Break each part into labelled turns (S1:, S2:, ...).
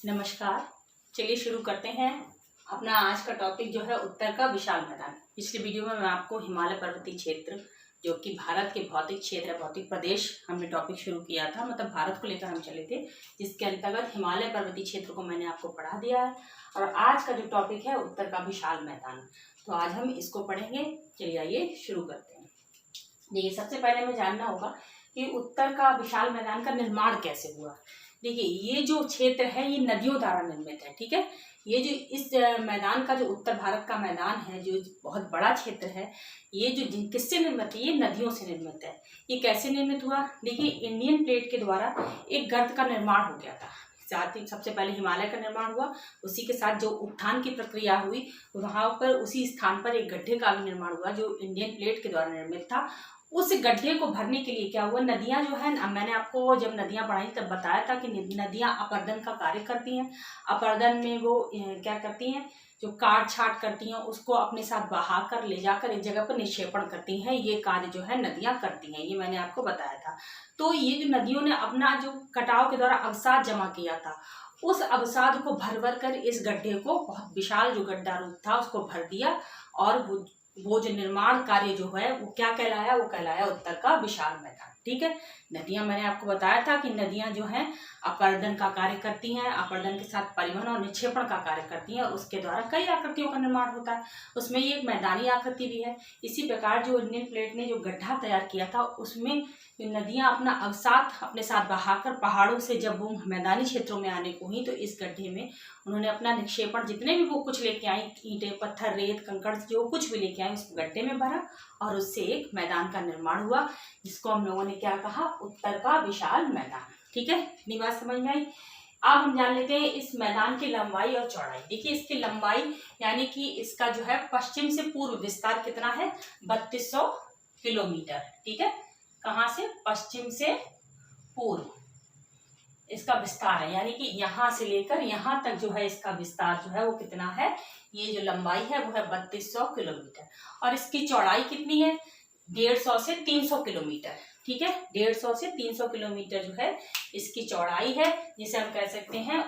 S1: नमस्कार। चलिए शुरू करते हैं। अपना आज का टॉपिक जो है उत्तर का विशाल मैदान। पिछले वीडियो में मैं आपको हिमालय पर्वतीय क्षेत्र जो कि भारत के भौतिक क्षेत्र भौतिक प्रदेश हमने टॉपिक शुरू किया था, मतलब भारत को लेकर हम चले थे, जिसके अंतर्गत हिमालय पर्वतीय क्षेत्र को मैंने आपको पढ़ा दिया है। और आज का जो टॉपिक है उत्तर का विशाल मैदान, तो आज हम इसको पढ़ेंगे। चलिए आइए शुरू करते हैं। देखिए, सबसे पहले हमें जानना होगा कि उत्तर का विशाल मैदान का निर्माण कैसे हुआ। देखिए, ये जो क्षेत्र है ये नदियों द्वारा निर्मित है। ठीक है, ये जो इस मैदान का जो उत्तर भारत का मैदान है, जो बहुत बड़ा क्षेत्र है, ये जो किससे निर्मित है, ये नदियों से निर्मित है। ये कैसे निर्मित हुआ? देखिए, इंडियन प्लेट के द्वारा एक गर्त का निर्माण हो गया था। साथ ही सबसे पहले हिमालय का निर्माण हुआ, उसी के साथ जो उत्थान की प्रक्रिया हुई, वहां पर उसी स्थान पर एक गड्ढे का भी निर्माण हुआ जो इंडियन प्लेट के द्वारा निर्मित था। उस गड्ढे को भरने के लिए क्या हुआ, नदियां जो है, मैंने आपको जब नदियां पढ़ाई तब बताया था कि नदियां अपरदन का कार्य करती हैं। अपरदन में वो क्या करती हैं, जो काट छाट करती हैं उसको अपने साथ बहा कर ले जाकर एक जगह पर निक्षेपण करती हैं। ये कार्य जो है नदियां करती हैं, ये मैंने आपको बताया था। तो ये जो नदियों ने अपना जो कटाव के द्वारा अवसाद जमा किया था, उस अवसाद को भर भर कर इस गड्ढे को, बहुत विशाल जो गड्ढा रूप था, उसको भर दिया। और वो जो निर्माण कार्य जो है वो क्या कहलाया, वो कहलाया उत्तर का विशाल मैदान। ठीक है, नदियां मैंने आपको बताया था कि नदियां जो हैं अपरदन का कार्य करती हैं, अपरदन के साथ परिवहन और निक्षेपण का कार्य करती हैं, और उसके द्वारा कई आकृतियों का निर्माण होता है। उसमें ये एक मैदानी आकृति भी है। इसी प्रकार जो इंडियन प्लेट ने जो गड्ढा तैयार किया था, उसमें नदियां अपना अवसाद अपने साथ बहाकर पहाड़ों से जब वो मैदानी क्षेत्रों में आने को हुई, तो इस गड्ढे में उन्होंने अपना निक्षेपण, जितने भी वो कुछ लेके आई, ईंटें पत्थर रेत कंकड़ जो कुछ भी लेके आए, उस गड्ढे में भरा और उससे एक मैदान का निर्माण हुआ, जिसको हम लोगों ने क्या कहा, उत्तर का विशाल मैदान। ठीक है, इतनी बात समझ में आई। अब हम जान लेते हैं इस मैदान की लंबाई और चौड़ाई। देखिए, इसकी लंबाई यानी कि इसका जो है पश्चिम से पूर्व विस्तार कितना है, 3200 किलोमीटर। ठीक है, कहाँ से, पश्चिम से पूर्व इसका विस्तार है, यानी कि यहाँ से लेकर यहाँ तक जो है इसका विस्तार जो है वो कितना है, ये जो लंबाई है वो है 3200 किलोमीटर। और इसकी चौड़ाई कितनी है, 150 से 300 किलोमीटर। ठीक है, 150 से 300 किलोमीटर जो है इसकी चौड़ाई है, जिसे हम कह सकते हैं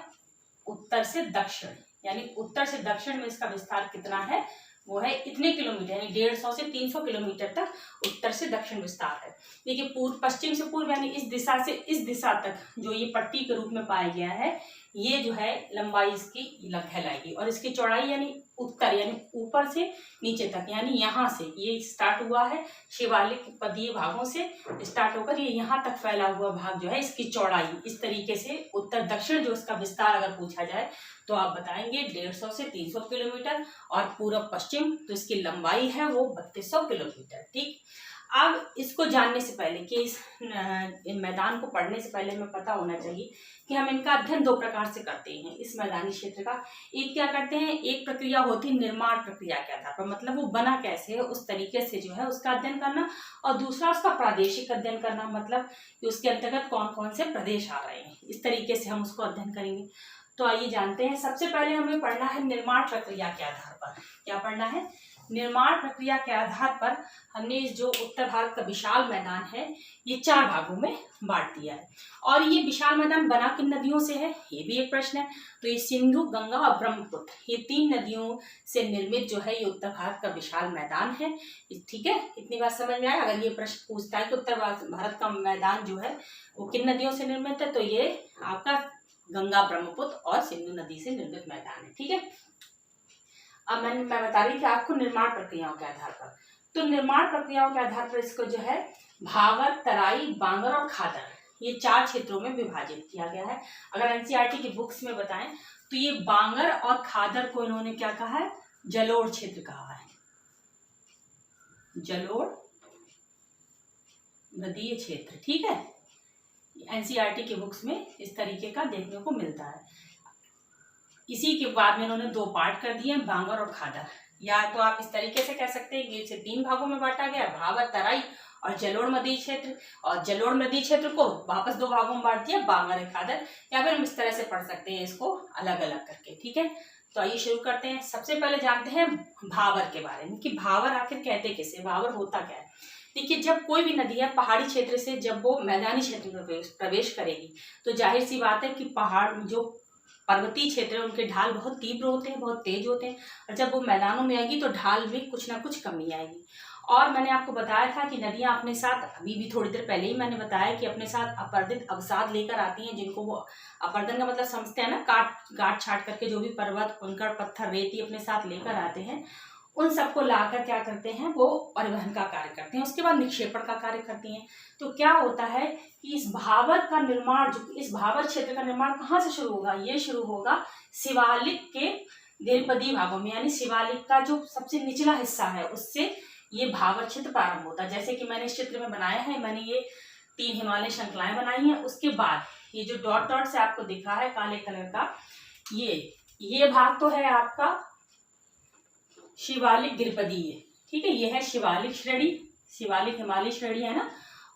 S1: उत्तर से दक्षिण, यानी उत्तर से दक्षिण में इसका विस्तार कितना है, वो है इतने किलोमीटर, यानी 150 से 300 किलोमीटर तक उत्तर से दक्षिण विस्तार है। देखिए, पूर्व पश्चिम से पूर्व यानी इस दिशा से इस दिशा तक जो ये पट्टी के रूप में पाया गया है, ये जो है लंबाई इसकी कहलाएगी। और इसकी चौड़ाई यानी उत्तर यानी ऊपर से नीचे तक, यानी यहाँ से ये स्टार्ट हुआ है, शिवालिक पदीय भागों से स्टार्ट होकर ये यहाँ तक फैला हुआ भाग जो है, इसकी चौड़ाई इस तरीके से उत्तर दक्षिण जो इसका विस्तार अगर पूछा जाए तो आप बताएंगे 150 से 300 किलोमीटर, और पूर्व पश्चिम तो इसकी लंबाई है वो 3200 किलोमीटर। ठीक, अब इसको जानने से पहले कि इस मैदान को पढ़ने से पहले हमें पता होना चाहिए कि हम इनका अध्ययन दो प्रकार से करते हैं इस मैदानी क्षेत्र का। एक क्या करते हैं, एक प्रक्रिया होती है निर्माण प्रक्रिया के आधार पर, मतलब वो बना कैसे है उस तरीके से जो है उसका अध्ययन करना, और दूसरा उसका प्रादेशिक अध्ययन करना, मतलब कि उसके अंतर्गत कौन कौन से प्रदेश आ रहे हैं, इस तरीके से हम उसको अध्ययन करेंगे। तो आइए जानते हैं। सबसे पहले हमें पढ़ना है निर्माण प्रक्रिया के आधार पर। क्या पढ़ना है, निर्माण प्रक्रिया के आधार पर हमने इस जो उत्तर भारत का विशाल मैदान है ये 4 भागों में बांट दिया है। और ये विशाल मैदान बना किन नदियों से है, ये भी एक प्रश्न है। तो ये सिंधु, गंगा और ब्रह्मपुत्र, ये 3 नदियों से निर्मित जो है ये उत्तर भारत का विशाल मैदान है। ठीक है, इतनी बात समझ में आया। अगर ये प्रश्न पूछता है कि उत्तर भारत का मैदान जो है वो किन नदियों से निर्मित है, तो ये आपका गंगा, ब्रह्मपुत्र और सिंधु नदी से निर्मित मैदान है। ठीक है, अब मैं बता रही थी आपको निर्माण प्रक्रियाओं के आधार पर। तो निर्माण प्रक्रियाओं के आधार पर इसको जो है भावर, तराई, बांगर और खादर, ये 4 क्षेत्रों में विभाजित किया गया है। अगर एनसीईआरटी की बुक्स में बताएं तो ये बांगर और खादर को इन्होंने क्या कहा है, जलोढ़ क्षेत्र कहा है, जलोढ़ नदीय क्षेत्र। ठीक है, एनसीईआरटी की बुक्स में इस तरीके का देखने को मिलता है। इसी के बाद में इन्होंने 2 पार्ट कर दिए, बांगर और खादर। या तो आप इस तरीके से कह सकते हैं कि इसे 3 भागों में बांटा गया, भावर, तराई और जलोढ़ नदी क्षेत्र, और जलोढ़ नदी क्षेत्र को वापस 2 भागों में बांट दिया, बांगर और खादर। या फिर हम इस तरह से पढ़ सकते हैं इसको अलग अलग करके। ठीक है, तो आइए शुरू करते हैं। सबसे पहले जानते हैं भावर के बारे में कि भावर आखिर कहते किसे, भावर होता क्या है। देखिए, जब कोई भी नदी है पहाड़ी क्षेत्र से जब वो मैदानी क्षेत्र में प्रवेश करेगी, तो जाहिर सी बात है कि पहाड़ जो पर्वतीय क्षेत्र है, उनके ढाल बहुत तीव्र होते हैं, बहुत तेज होते हैं, और जब वो मैदानों में आएगी तो ढाल में कुछ ना कुछ कमी आएगी। और मैंने आपको बताया था कि नदियां अपने साथ, अभी भी थोड़ी देर पहले ही मैंने बताया कि अपने साथ अपर्दित अवसाद लेकर आती हैं, जिनको वो अपर्दन का मतलब समझते हैं ना, काट छाट करके जो भी पर्वत, कंकड़, पत्थर, रेती अपने साथ लेकर आते हैं, उन सबको लाकर क्या करते हैं, वो परिवहन का कार्य करते हैं, उसके बाद निक्षेपण का कार्य करती हैं। तो क्या होता है कि इस भावर का निर्माण, जो इस भावर क्षेत्र का निर्माण कहाँ से शुरू होगा, ये शुरू होगा शिवालिक के गिरिपदीय भागों में, यानी शिवालिक का जो सबसे निचला हिस्सा है उससे ये भावर क्षेत्र प्रारंभ होता है। जैसे कि मैंने इस चित्र में बनाया है, मैंने ये 3 हिमालय श्रृंखलाएं बनाई हैं। उसके बाद ये जो डॉट डॉट से आपको दिखा है काले कलर का, ये भाग तो है आपका शिवालिक गिरिपदीय, ठीक है, ये है शिवालिक श्रेणी, शिवालिक हिमालय श्रेणी है ना।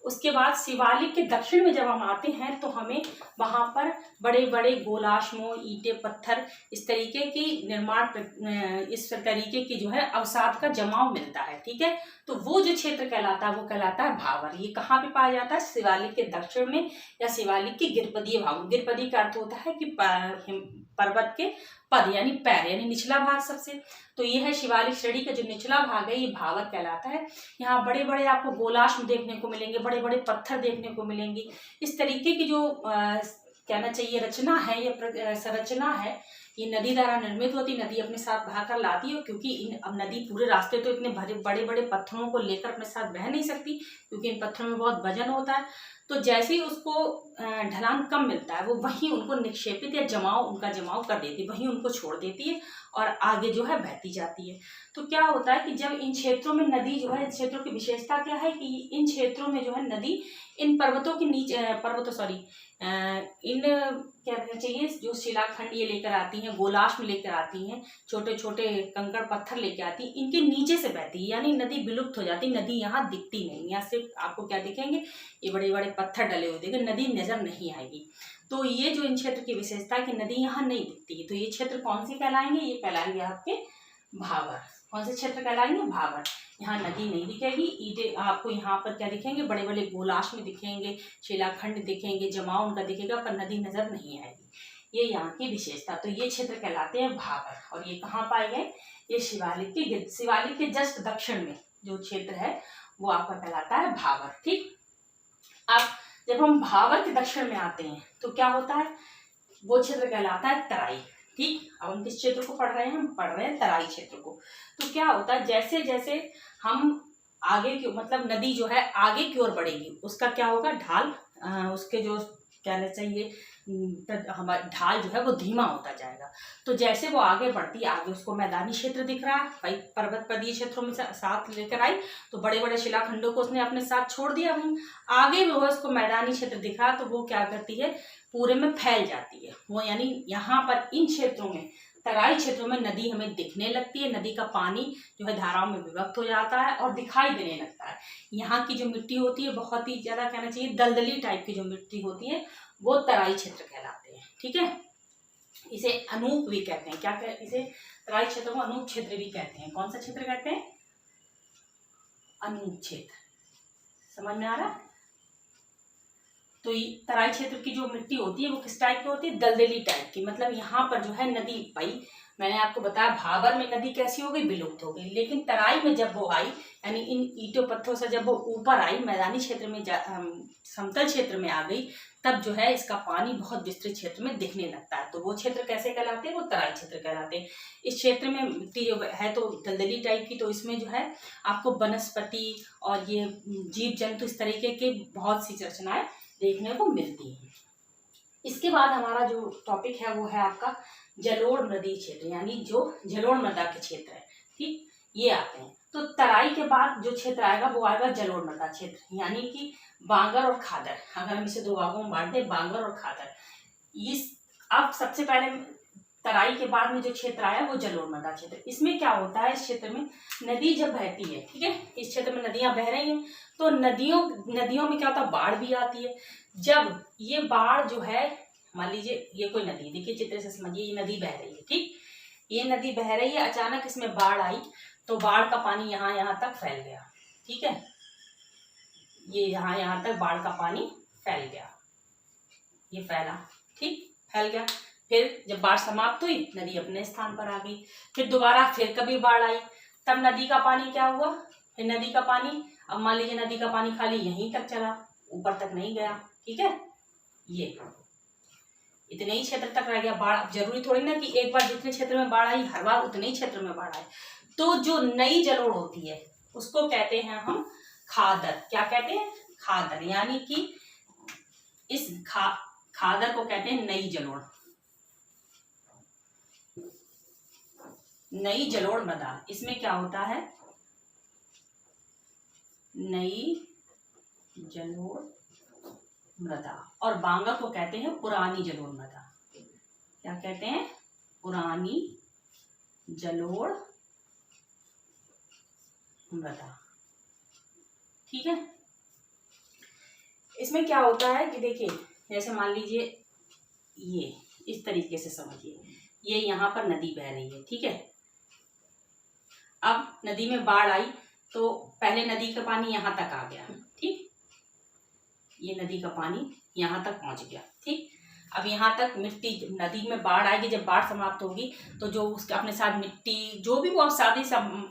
S1: उसके बाद शिवालिक के दक्षिण में जब हम आते हैं तो हमें वहां पर बड़े बड़े गोलाश्मों, ईंटे, पत्थर, इस तरीके की निर्माण, इस तरीके की जो है अवसाद का जमाव मिलता है, ठीक है। तो वो जो क्षेत्र कहलाता है वो कहलाता है भावर। ये कहाँ पे पाया जाता है, शिवालिक के दक्षिण में या शिवालिक के गिरिपदीय भाग। गिरिपदीय का अर्थ होता है कि पर्वत के पद यानी पैर, यानी निचला भाग सबसे। तो ये है शिवालिक श्रेणी का जो निचला भाग है, ये भावर कहलाता है। यहाँ बड़े बड़े आपको गोलाश्म देखने को मिलेंगे, बड़े बड़े पत्थर देखने को मिलेंगे। इस तरीके की जो कहना चाहिए रचना है, ये संरचना है, ये नदी द्वारा निर्मित होती। नदी अपने साथ बहाकर लाती है, क्योंकि अब नदी पूरे रास्ते तो इतने बड़े बड़े पत्थरों को लेकर अपने साथ बह नहीं सकती, क्योंकि इन पत्थरों में बहुत वजन होता है। तो जैसे ही उसको ढलान कम मिलता है, वो वहीं उनको निक्षेपित या उनका जमाव कर देती है, वहीं उनको छोड़ देती है और आगे जो है बहती जाती है। तो क्या होता है कि जब इन क्षेत्रों में नदी जो है, इन क्षेत्रों की विशेषता क्या है कि इन क्षेत्रों में जो है नदी इन पर्वतों के नीचे इन क्या कहना चाहिए, जो शिलाखंड ये लेकर आती हैं, गोलाश्म लेकर आती हैं, छोटे छोटे कंकड़ पत्थर लेकर आती हैं, इनके नीचे से बहती है, यानी नदी विलुप्त हो जाती, नदी यहाँ दिखती नहीं। यहाँ सिर्फ आपको क्या दिखेंगे, ये बड़े बड़े पत्थर डले हुए दिखेंगे, नदी नजर नहीं आएगी। तो ये जो इन क्षेत्र की विशेषता है कि नदी यहाँ नहीं दिखती। तो ये क्षेत्र कौन से कहलाएंगे, ये कहलाएंगे आपके भावर। कौन से क्षेत्र कहलाएंगे, भावर। यहाँ नदी नहीं दिखेगी, ईंटे आपको यहाँ पर क्या दिखेंगे, बड़े बड़े गोलाश्म दिखेंगे, शिलाखंड दिखेंगे, जमाव उनका दिखेगा, पर नदी नजर नहीं आएगी। ये यहाँ की विशेषता। तो ये क्षेत्र कहलाते हैं भावर। और ये कहाँ पाए गए, ये शिवालिक के जस्ट दक्षिण में जो क्षेत्र है वो आपका कहलाता है भावर, ठीक। अब जब हम भावर के दक्षिण में आते हैं तो क्या होता है, वो क्षेत्र कहलाता है तराई, ठीक। अब हम किस क्षेत्र को पढ़ रहे हैं, हम पढ़ रहे हैं तराई क्षेत्र को। तो क्या होता है, जैसे जैसे हम आगे की, मतलब नदी जो है आगे की ओर बढ़ेगी, उसका क्या होगा, ढाल, उसके जो कहना चाहिए हमारा ढाल जो है वो धीमा होता जाएगा। तो जैसे वो आगे बढ़ती है, आगे उसको मैदानी क्षेत्र दिख रहा है, भाई पर्वत पर्वतीय क्षेत्रों में साथ लेकर आई, तो बड़े बड़े शिलाखंडों को उसने अपने साथ छोड़ दिया। वहीं आगे वो उसको मैदानी क्षेत्र दिख रहा, तो वो क्या करती है, पूरे में फैल जाती है वो, यानी यहाँ पर इन क्षेत्रों में, तराई क्षेत्रों में नदी हमें दिखने लगती है। नदी का पानी जो है धाराओं में विभक्त हो जाता है और दिखाई देने लगता है। यहाँ की जो मिट्टी होती है बहुत ही ज्यादा कहना चाहिए दलदली टाइप की जो मिट्टी होती है, वो तराई क्षेत्र कहलाते हैं, ठीक है। इसे अनूप भी कहते हैं, क्या कहते, इसे तराई क्षेत्र को अनूप क्षेत्र भी कहते हैं। कौन सा क्षेत्र कहते हैं, अनूप क्षेत्र। समझ में आ रहा है। तो तराई क्षेत्र की जो मिट्टी होती है वो किस टाइप की होती है, दलदली टाइप की। मतलब यहाँ पर जो है नदी, भाई मैंने आपको बताया भावर में नदी कैसी हो गई, विलुप्त हो गई, लेकिन तराई में जब वो आई, यानी इन ईंटों पत्थरों से जब वो ऊपर आई, मैदानी क्षेत्र में समतल क्षेत्र में आ गई, तब जो है इसका पानी बहुत विस्तृत क्षेत्र में दिखने लगता है। तो वो क्षेत्र कैसे कहलाते हैं, वो तराई क्षेत्र कहलाते हैं। इस क्षेत्र में मिट्टी जो है तो दलदली टाइप की, तो इसमें जो है आपको वनस्पति और ये जीव जंतु इस तरीके के बहुत सी रचनाएं देखने को मिलती है। इसके बाद हमारा जो टॉपिक है वो है आपका जलोढ़ नदी क्षेत्र, यानी जो जलोढ़ मृदा के क्षेत्र है, ठीक, ये आते हैं। तो तराई के बाद जो क्षेत्र आएगा वो आएगा जलोढ़ मृदा क्षेत्र, यानी कि बांगर और खादर। अगर हम इसे दो भागों में बांट दें, बांगर और खादर। इस अब सबसे पहले तराई के बाद में जो क्षेत्र आया वो जलोढ़ मृदा क्षेत्र। इसमें क्या होता है, इस क्षेत्र में नदी जब बहती है, ठीक है, इस क्षेत्र में नदियां बह रही हैं, तो नदियों में क्या होता है, बाढ़ भी आती है। जब ये बाढ़ जो है, मान लीजिए ये कोई नदी, देखिए चित्र से समझिए, ये नदी बह रही है, ठीक, ये नदी बह रही है, अचानक इसमें बाढ़ आई, तो बाढ़ का पानी यहाँ तक फैल गया, ठीक है, ये यहाँ तक बाढ़ का पानी फैल गया, ये फैला, ठीक, फैल गया। फिर जब बाढ़ समाप्त हुई नदी अपने स्थान पर आ गई। फिर दोबारा फिर कभी बाढ़ आई, तब नदी का पानी क्या हुआ, फिर नदी का पानी, अब मान लीजिए नदी का पानी खाली यहीं तक चला, ऊपर तक नहीं गया, ठीक है, ये इतने ही क्षेत्र तक रह गया बाढ़। अब जरूरी थोड़ी ना कि एक बार जितने क्षेत्र में बाढ़ आई हर बार उतने ही क्षेत्र में बाढ़ आए। तो जो नई जलोढ़ होती है उसको कहते हैं हम खादर। क्या कहते हैं, खादर, यानी कि इस खादर को कहते हैं नई जलोढ़। नई जलोढ़ मृदा, इसमें क्या होता है, नई जलोढ़ मृदा। और बांगर को कहते हैं पुरानी जलोढ़ मृदा। क्या कहते हैं, पुरानी जलोढ़ मृदा, ठीक है। इसमें क्या होता है कि देखिए, जैसे मान लीजिए ये इस तरीके से समझिए, ये यहाँ पर नदी बह रही है, ठीक है। अब नदी में बाढ़ आई तो पहले नदी का पानी यहाँ तक आ गया, ठीक, ये नदी का पानी यहाँ तक पहुंच गया, ठीक। अब यहाँ तक मिट्टी, नदी में बाढ़ आएगी, जब बाढ़ समाप्त होगी तो जो उसके अपने साथ मिट्टी जो भी वो सादी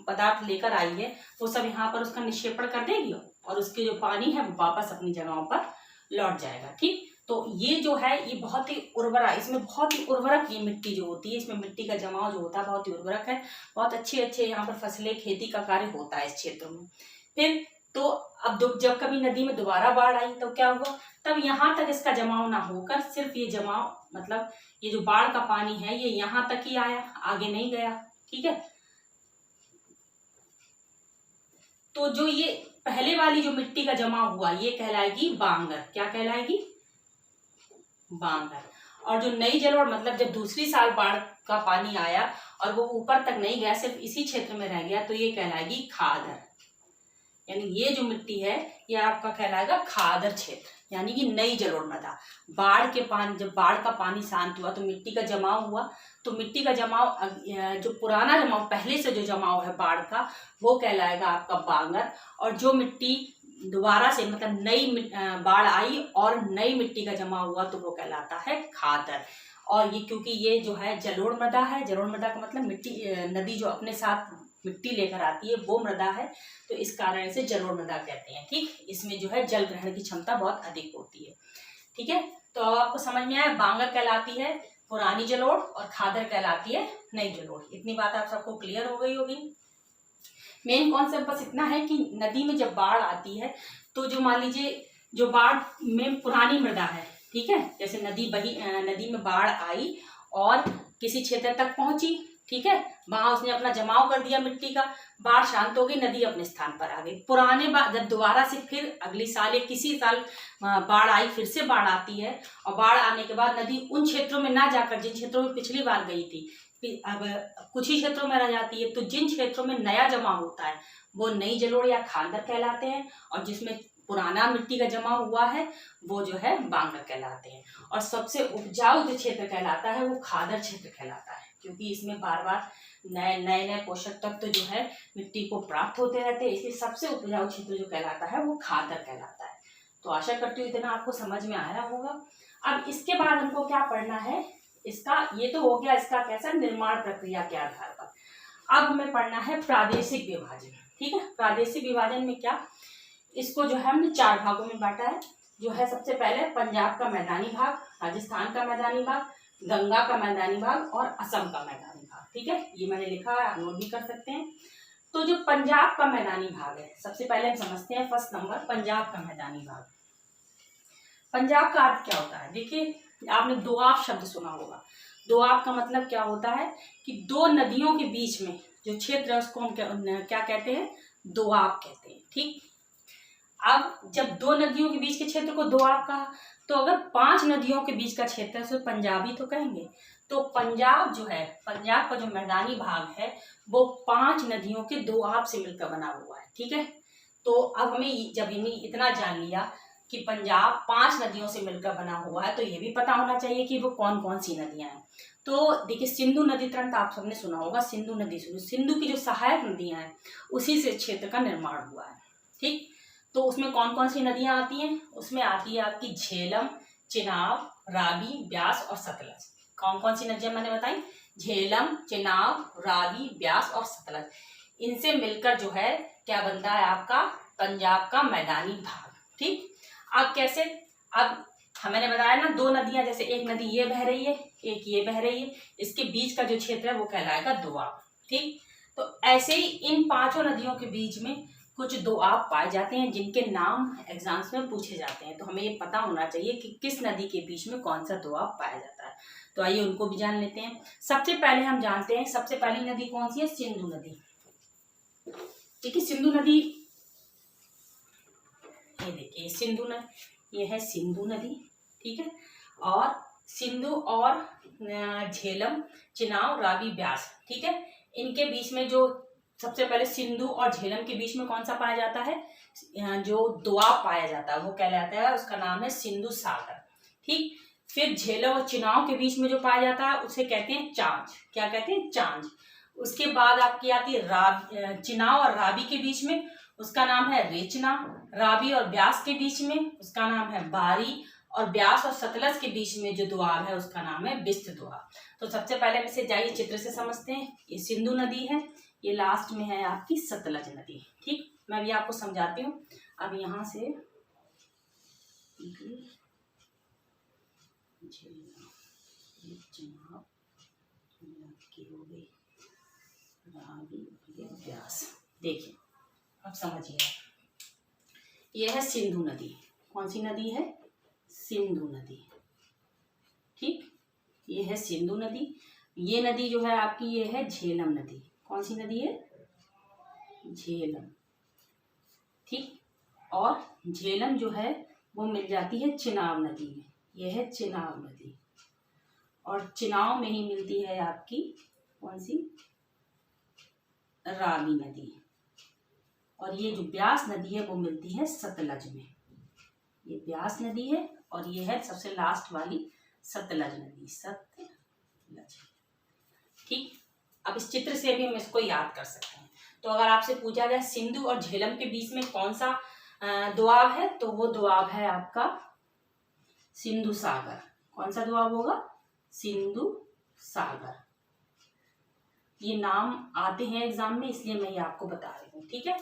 S1: पदार्थ लेकर आई है वो सब यहाँ पर उसका निक्षेपण कर देगी और उसके जो पानी है वो वापस अपनी जगहों पर लौट जाएगा, ठीक। तो ये जो है ये बहुत ही उर्वरा, इसमें बहुत ही उर्वरक ये मिट्टी जो होती है, इसमें मिट्टी का जमाव जो होता है बहुत ही उर्वरक है। बहुत अच्छे यहाँ पर फसलें, खेती का कार्य होता है इस क्षेत्र में। फिर तो अब जब कभी नदी में दोबारा बाढ़ आई तो क्या हुआ, तब यहाँ तक इसका जमाव ना होकर सिर्फ ये जमाव, मतलब ये जो बाढ़ का पानी है ये यहाँ तक ही आया, आगे नहीं गया, ठीक है। तो जो ये पहले वाली जो मिट्टी का जमाव हुआ ये कहलाएगी बांगर। क्या कहलाएगी, बांगर। और जो नई जलोढ़, मतलब जब दूसरी साल बाढ़ का पानी आया और वो ऊपर तक नहीं गया, सिर्फ इसी क्षेत्र में रह गया, तो ये कहलाएगी खादर। यानी ये जो मिट्टी है ये आपका कहलाएगा खादर क्षेत्र, यानी कि नई जलोढ़ मृदा। बाढ़ के पानी, जब बाढ़ का पानी शांत हुआ तो मिट्टी का जमाव हुआ, तो मिट्टी का जमाव, जो पुराना जमाव पहले से जो जमाव है बाढ़ का, वो कहलाएगा आपका बांगर। और जो मिट्टी दोबारा से, मतलब नई बाढ़ आई और नई मिट्टी का जमाव हुआ तो वो कहलाता है खादर। और ये क्योंकि ये जो है जलोढ़ मृदा है, जलोढ़ मृदा का मतलब मिट्टी, नदी जो अपने साथ मिट्टी लेकर आती है वो मृदा है, तो इस कारण से जलोढ़ मृदा कहते हैं, ठीक। इसमें जो है जल ग्रहण की क्षमता बहुत अधिक होती है, ठीक है। तो अब आपको समझ में आया, बांगर कहलाती है पुरानी जलोढ़ और खादर कहलाती है नई जलोढ़। इतनी बात आप सबको क्लियर हो गई होगी। मेन कॉन्सेप्ट बस इतना है कि नदी में जब बाढ़ आती है तो जो मान लीजिए जो बाढ़ में पुरानी मृदा है, ठीक है, जैसे नदी में बाढ़ आई और किसी क्षेत्र तक पहुंची, ठीक है, वहां उसने अपना जमाव कर दिया मिट्टी का, बाढ़ शांत हो गई, नदी अपने स्थान पर आ गई। पुराने जब दोबारा से फिर अगली साल या किसी साल बाढ़ आई, फिर से बाढ़ आती है और बाढ़ आने के बाद नदी उन क्षेत्रों में ना जाकर जिन क्षेत्रों में पिछली बार गई थी, अब कुछ ही क्षेत्रों में रह जाती है, तो जिन क्षेत्रों में नया जमाव होता है वो नई जलोढ़ या खादर कहलाते हैं, और जिसमें पुराना मिट्टी का जमाव हुआ है वो जो है बांगर कहलाते हैं। और सबसे उपजाऊ जो क्षेत्र कहलाता है वो खादर क्षेत्र कहलाता है, क्योंकि इसमें बार बार नए पोषक तत्व जो है मिट्टी को प्राप्त होते रहते हैं, इसलिए सबसे उपजाऊ क्षेत्र जो कहलाता है वो खादर कहलाता है। तो आशा करती हूँ इतना आपको समझ में आया होगा। अब इसके बाद हमको क्या पढ़ना है, इसका ये तो हो गया इसका कैसा निर्माण प्रक्रिया के आधार पर। अब हमें पढ़ना है प्रादेशिक विभाजन, ठीक है। प्रादेशिक विभाजन में क्या, इसको जो है हमने 4 भागों में बांटा है। जो है सबसे पहले पंजाब का मैदानी भाग, राजस्थान का मैदानी भाग, गंगा का मैदानी भाग और असम का मैदानी भाग, ठीक है। ये मैंने लिखा है, आप नोट भी कर सकते हैं। तो जो पंजाब का मैदानी भाग है, सबसे पहले हम समझते हैं फर्स्ट नंबर पंजाब का मैदानी भाग। पंजाब का अर्थ क्या होता है, देखिए आपने दोआब शब्द सुना होगा। दोआब का मतलब क्या होता है कि 2 नदियों के बीच में जो क्षेत्र है उसको हम क्या कहते हैं, दोआब कहते हैं, ठीक। अब जब 2 नदियों के बीच के क्षेत्र को दोआब कहा, तो अगर 5 नदियों के बीच का क्षेत्र है तो पंजाबी तो कहेंगे। तो पंजाब जो है, पंजाब का जो मैदानी भाग है वो 5 नदियों के दोआब से मिलकर बना हुआ है, ठीक है। तो अब हमें जब इतना जान लिया कि पंजाब 5 नदियों से मिलकर बना हुआ है, तो ये भी पता होना चाहिए कि वो कौन कौन सी नदियां हैं। तो देखिए सिंधु नदी तट आप सबने सुना होगा, सिंधु नदी, सिंधु की जो सहायक नदियां हैं उसी से क्षेत्र का निर्माण हुआ है, ठीक। तो उसमें कौन कौन सी नदियां आती हैं, उसमें आती है आपकी झेलम, चिनाब, रावी, ब्यास और सतलज। कौन कौन सी नदियां मैंने बताई? झेलम, चेनाब, रावी, ब्यास और सतलज। इनसे मिलकर जो है क्या बनता है आपका? पंजाब का मैदानी भाग। ठीक, अब कैसे? अब मैंने बताया ना, दो नदियां, जैसे एक नदी ये बह रही है, एक ये बह रही है, इसके बीच का जो क्षेत्र है वो कहलाएगा दोआब। ठीक, तो ऐसे ही इन पांचों नदियों के बीच में कुछ दोआब पाए जाते हैं जिनके नाम एग्जाम्स में पूछे जाते हैं। तो हमें ये पता होना चाहिए कि किस नदी के बीच में कौन सा दोआब पाया जाता है। तो आइए उनको भी जान लेते हैं। सबसे पहले हम जानते हैं सबसे पहली नदी कौन सी है? सिंधु नदी। ठीक है, सिंधु नदी, ये देखिए सिंधु नदी, ये है सिंधु नदी। ठीक है, और सिंधु और झेलम, चिनाव, रावी, ब्यास, ठीक है, इनके बीच में जो सबसे पहले सिंधु और झेलम के बीच में कौन सा पाया जाता है? जो दोआब पाया जाता है वो कहलाता है, उसका नाम है सिंधु सागर। ठीक, फिर झेलम और चिनाव के बीच में जो पाया जाता है उसे कहते हैं चांज। क्या कहते हैं? चांज। उसके बाद आपकी आती है चिनाव और रावी के बीच में, उसका नाम है रेचना। रावी और ब्यास के बीच में उसका नाम है बारी, और ब्यास और सतलज के बीच में जो दोआब है उसका नाम है बिस्त दोआब। तो सबसे पहले हम इसे जाइए चित्र से समझते हैं। ये सिंधु नदी है, ये लास्ट में है आपकी सतलज नदी। ठीक, मैं भी आपको समझाती हूँ। अब यहाँ से ब्यास, देखिए अब समझिए। यह है सिंधु नदी। कौन सी नदी है? सिंधु नदी। ठीक, ये है सिंधु नदी। ये नदी जो है आपकी, ये है झेलम नदी। कौन सी नदी है? झेलम। ठीक, और झेलम जो है वो मिल जाती है चिनाब नदी में। यह है चिनाब नदी, और चिनाब में ही मिलती है आपकी कौन सी? रावी नदी। और ये जो ब्यास नदी है वो मिलती है सतलज में। ये ब्यास नदी है और ये है सबसे लास्ट वाली सतलज नदी, सतलज। ठीक, अब इस चित्र से भी हम इसको याद कर सकते हैं। तो अगर आपसे पूछा जाए सिंधु और झेलम के बीच में कौन सा दोआब है, तो वो दोआब है आपका सिंधु सागर। कौन सा दोआब होगा? सिंधु सागर। ये नाम आते हैं एग्जाम में, इसलिए मैं ये आपको बता रही हूँ। ठीक है,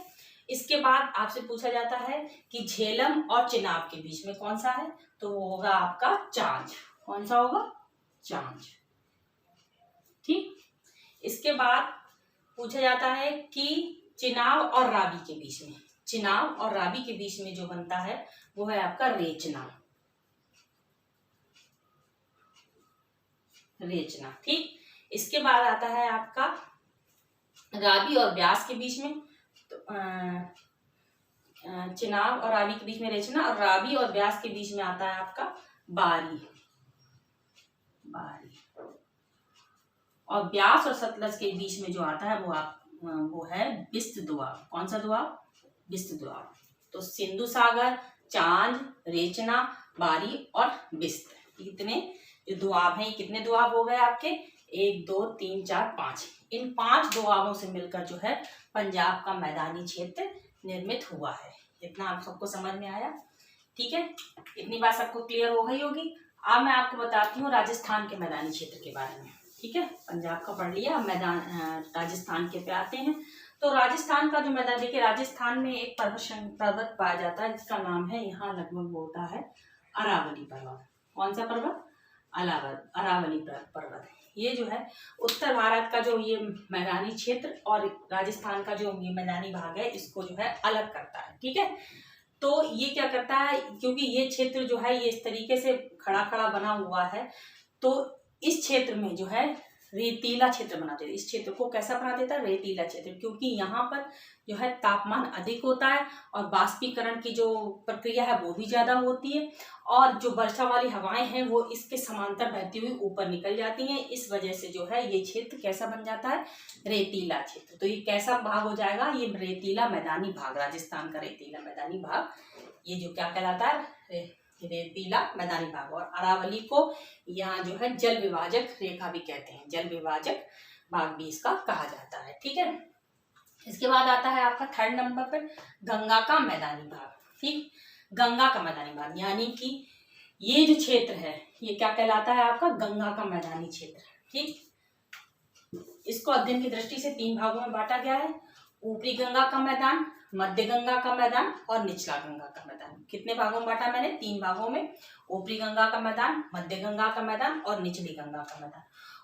S1: इसके बाद आपसे पूछा जाता है कि झेलम और चिनाब के बीच में कौन सा है, तो वो होगा आपका चांज। कौन सा होगा? चांज। ठीक, इसके बाद पूछा जाता है कि चिनाब और रावी के बीच में, चिनाब और रावी के बीच में जो बनता है वो है आपका रेचना। रेचना। ठीक, इसके बाद आता है आपका रावी और ब्यास के बीच में, तो चिनाब और रावी के बीच में रेचना, और रावी और ब्यास के बीच में आता है आपका बारी। बारी। और ब्यास और सतलज के बीच में जो आता है वो है बिस्त दोआब। कौन सा दोआब? बिस्त दोआब। तो सिंधु सागर, चांद, रेचना, बारी और बिस्त, इतने जो दोआब हैं, ये कितने दोआब हो गए आपके? 1 2 3 4 5। इन 5 दोआबों से मिलकर जो है पंजाब का मैदानी क्षेत्र निर्मित हुआ है। इतना आप सबको समझ में आया? ठीक है, इतनी बात सबको क्लियर हो गई होगी। अब मैं आपको बताती हूँ राजस्थान के मैदानी क्षेत्र के बारे में। ठीक है, पंजाब का पढ़ लिया, मैदान राजस्थान के पे आते हैं। तो राजस्थान का जो मैदान, देखिए राजस्थान में एक पर्वत पाया जाता है जिसका नाम है, यहाँ लगभग होता है अरावली पर्वत। कौन सा पर्वत? अरावली पर्वत। ये जो है उत्तर भारत का जो ये मैदानी क्षेत्र और राजस्थान का जो ये मैदानी भाग है, इसको जो है अलग करता है। ठीक है, तो ये क्या करता है, क्योंकि ये क्षेत्र जो है ये इस तरीके से खड़ा खड़ा बना हुआ है, तो इस क्षेत्र में जो है रेतीला क्षेत्र बना देता है। इस क्षेत्र को कैसा बना देता है? रेतीला क्षेत्र, क्योंकि यहाँ पर जो है तापमान अधिक होता है और बाष्पीकरण की जो प्रक्रिया है वो भी ज्यादा होती है, और जो वर्षा वाली हवाएं हैं वो इसके समांतर बहती हुई ऊपर निकल जाती हैं। इस वजह से जो है ये क्षेत्र कैसा बन जाता है? रेतीला क्षेत्र। तो ये कैसा भाग हो जाएगा? ये रेतीला मैदानी भाग, राजस्थान का रेतीला मैदानी भाग, ये जो क्या कहलाता है? रेतीला मैदानी भाग। और अरावली को यहाँ जो है जल विभाजक रेखा भी कहते हैं, जल विभाजक भाग भी इसका कहा जाता है। ठीक है, इसके बाद आता है आपका 3rd नंबर पर गंगा का मैदानी भाग। ठीक, गंगा का मैदानी भाग, यानी कि ये जो क्षेत्र है ये क्या कहलाता है आपका? गंगा का मैदानी क्षेत्र। ठीक, इसको अध्ययन की दृष्टि से 3 भागों में बांटा गया है। ऊपरी गंगा का मैदान, मध्य गंगा का मैदान और निचला गंगा का मैदान। कितने भागों में बांटा मैंने? 3 भागों में। ऊपरी गंगा का मैदान, मध्य गंगा का मैदान और निचली गंगा का मैदान।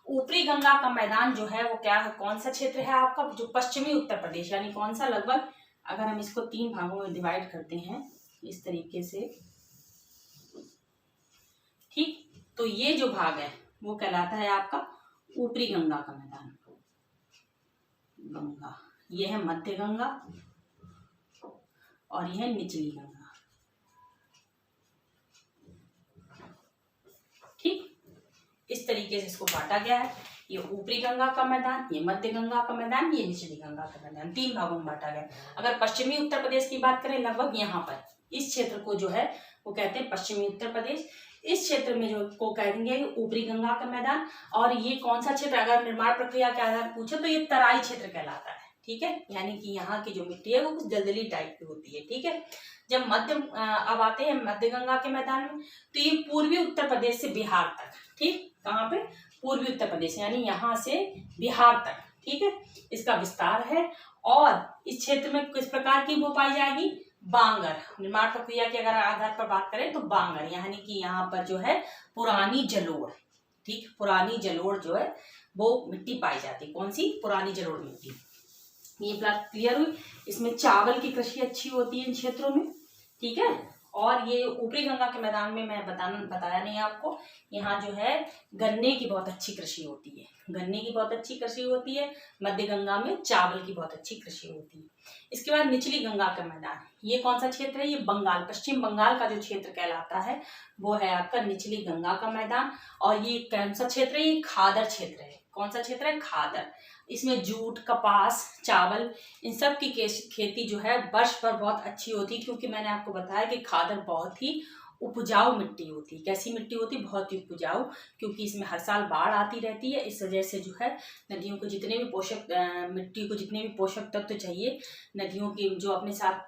S1: ऊपरी गंगा का मैदान जो है वो क्या है, कौन सा क्षेत्र है आपका? जो पश्चिमी उत्तर प्रदेश, यानी कौन सा, लगभग अगर हम इसको 3 भागों में डिवाइड करते हैं इस तरीके से, ठीक, तो ये जो भाग है वो कहलाता है आपका ऊपरी गंगा का मैदान। गंगा, ये है मध्य गंगा और यह है निचली गंगा। ठीक, इस तरीके से इसको बांटा गया है। ये ऊपरी गंगा का मैदान, ये मध्य गंगा का मैदान, ये निचली गंगा का मैदान, 3 भागों में बांटा गया। अगर पश्चिमी उत्तर प्रदेश की बात करें, लगभग यहाँ पर इस क्षेत्र को जो है वो कहते हैं पश्चिमी उत्तर प्रदेश। इस क्षेत्र में जो को कहेंगे ऊपरी गंगा का मैदान। और ये कौन सा क्षेत्र, अगर निर्माण प्रक्रिया के आधार पूछे तो ये तराई क्षेत्र कहलाता है। ठीक है, यानी कि यहाँ की जो मिट्टी है वो कुछ दलदली टाइप की होती है। ठीक है, जब अब आते हैं मध्य गंगा के मैदान में, तो ये पूर्वी उत्तर प्रदेश से बिहार तक, ठीक, कहाँ पे? पूर्वी उत्तर प्रदेश, यानी यहाँ से बिहार तक। ठीक है, इसका विस्तार है। और इस क्षेत्र में किस प्रकार की वो पाई जाएगी? बांगर। निर्माण प्रक्रिया के अगर आधार पर बात करें तो बांगर, यानी कि यहाँ पर जो है पुरानी जलोढ़, ठीक, पुरानी जलोढ़ जो है वो मिट्टी पाई जाती है। कौन सी? पुरानी जलोढ़ मिट्टी। ये बात क्लियर हुई। इसमें चावल की कृषि अच्छी होती है इन क्षेत्रों में। ठीक है, और ये ऊपरी गंगा के मैदान में मैं बताया नहीं आपको, यहाँ जो है गन्ने की बहुत अच्छी कृषि होती है। गन्ने की बहुत अच्छी कृषि होती है। मध्य गंगा में चावल की बहुत अच्छी कृषि होती है। इसके बाद निचली गंगा का मैदान, ये कौन सा क्षेत्र है? ये बंगाल, पश्चिम बंगाल का जो क्षेत्र कहलाता है वो है आपका निचली गंगा का मैदान। और ये कौन सा क्षेत्र है? ये खादर क्षेत्र है। कौन सा क्षेत्र है? खादर। इसमें जूट, कपास, चावल, इन सब की खेती जो है वर्ष भर बहुत अच्छी होती है, क्योंकि मैंने आपको बताया कि खादर बहुत ही उपजाऊ मिट्टी होती है। कैसी मिट्टी होती है? बहुत ही उपजाऊ, क्योंकि इसमें हर साल बाढ़ आती रहती है। इस वजह से जो है नदियों को जितने भी मिट्टी को जितने भी पोषक तत्व चाहिए, नदियों की जो अपने साथ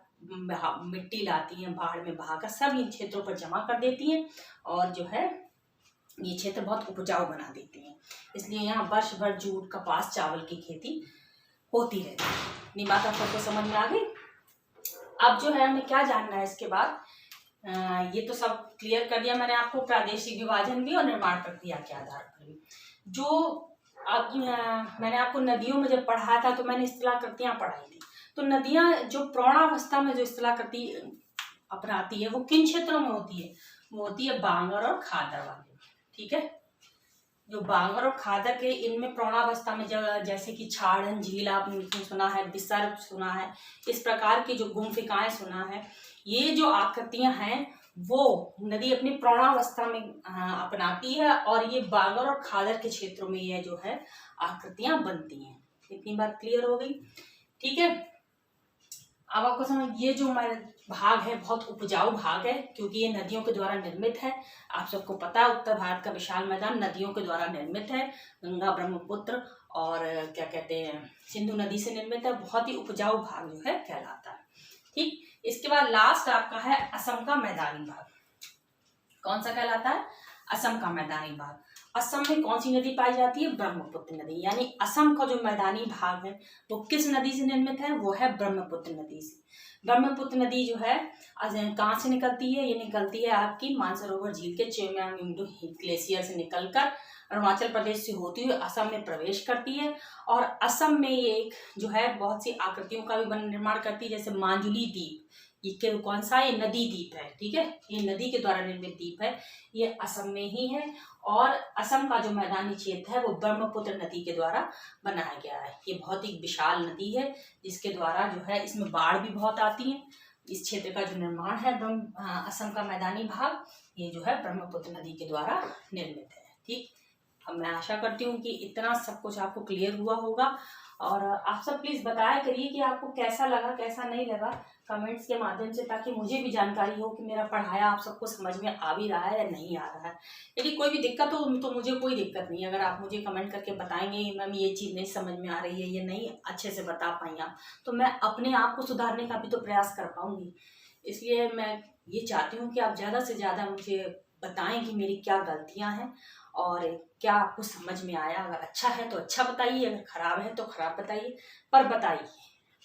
S1: मिट्टी लाती हैं बाढ़ में बहाकर, सब इन क्षेत्रों पर जमा कर देती हैं और जो है ये क्षेत्र बहुत उपजाऊ बना देती हैं। इसलिए यहाँ वर्ष भर जूट, कपास, चावल की खेती होती रहती है। ये बात आपको समझ में आ गई? अब जो है हमें क्या जानना है इसके बाद, ये तो सब क्लियर कर दिया मैंने आपको, प्रादेशिक विभाजन भी और निर्माण प्रक्रिया के आधार पर भी। जो अब मैंने आपको नदियों में जब पढ़ाया था तो मैंने स्थलाकृतियां पढ़ाई थी। तो नदियां जो प्रौढ़ावस्था में जो स्थलाकृति अपनाती है वो किन क्षेत्रों में होती है? वो होती है बांगर और खादर वाले। ठीक है, जो बांगर और खादर के इनमें प्रौढ़ावस्था में जैसे कि छाड़न झील आपने सुना है, विसर्ग सुना है, इस प्रकार की जो गुम्फिकाएं सुना है, ये जो आकृतियां हैं वो नदी अपनी प्रौढ़ावस्था में अपनाती है और ये बांगर और खादर के क्षेत्रों में ये जो है आकृतियां बनती हैं। इतनी बात क्लियर हो गई? ठीक है, अब आपको समझ, ये जो हमारा भाग है बहुत उपजाऊ भाग है, क्योंकि ये नदियों के द्वारा निर्मित है। आप सबको पता है उत्तर भारत का विशाल मैदान नदियों के द्वारा निर्मित है। गंगा, ब्रह्मपुत्र और क्या कहते हैं सिंधु नदी से निर्मित है। बहुत ही उपजाऊ भाग जो है कहलाता है। ठीक, इसके बाद लास्ट आपका है असम का मैदानी भाग। कौन सा कहलाता है? असम का मैदानी भाग। असम में कौन सी नदी पाई जाती है? ब्रह्मपुत्र नदी। यानी असम का जो मैदानी भाग है वो किस नदी से निर्मित है? वो है ब्रह्मपुत्र नदी से। ब्रह्मपुत्र नदी जो है कहाँ से निकलती है? ये निकलती है आपकी मानसरोवर झील के चेमांगडू ग्लेशियर से निकलकर अरुणाचल प्रदेश से होती हुई असम में प्रवेश करती है। और असम में ये एक जो है बहुत सी आकृतियों का भी निर्माण करती है, जैसे माजुली द्वीप। ये कौन सा? ये नदी द्वीप है। ठीक है, ये नदी के द्वारा निर्मित द्वीप है, ये असम में ही है। और असम का जो मैदानी क्षेत्र है वो ब्रह्मपुत्र नदी के द्वारा बनाया गया है। ये बहुत ही विशाल नदी है जिसके द्वारा जो है इसमें बाढ़ भी बहुत आती है। इस क्षेत्र का जो निर्माण है असम का मैदानी भाग, ये जो है ब्रह्मपुत्र नदी के द्वारा निर्मित है। ठीक, अब मैं आशा करती हूँ कि इतना सब कुछ आपको क्लियर हुआ होगा। और आप सब प्लीज़ बताया करिए कि आपको कैसा लगा, कैसा नहीं लगा, कमेंट्स के माध्यम से, ताकि मुझे भी जानकारी हो कि मेरा पढ़ाया आप सबको समझ में आ भी रहा है या नहीं आ रहा है। यदि कोई भी दिक्कत हो तो मुझे कोई दिक्कत नहीं, अगर आप मुझे कमेंट करके बताएंगे मैम ये चीज़ नहीं समझ में आ रही है, ये नहीं अच्छे से बता पाई आप, तो मैं अपने आप को सुधारने का भी तो प्रयास कर पाऊँगी। इसलिए मैं ये चाहती हूँ कि आप ज़्यादा से ज़्यादा मुझे बताएं कि मेरी क्या गलतियां हैं और क्या आपको समझ में आया। अगर अच्छा है तो अच्छा बताइए, अगर खराब है तो खराब बताइए, पर बताइए।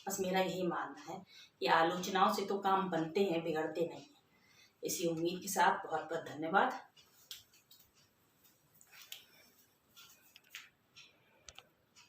S1: बस मेरा यही मानना है कि आलोचनाओं से तो काम बनते हैं, बिगड़ते नहीं हैं। इसी उम्मीद के साथ बहुत बहुत धन्यवाद।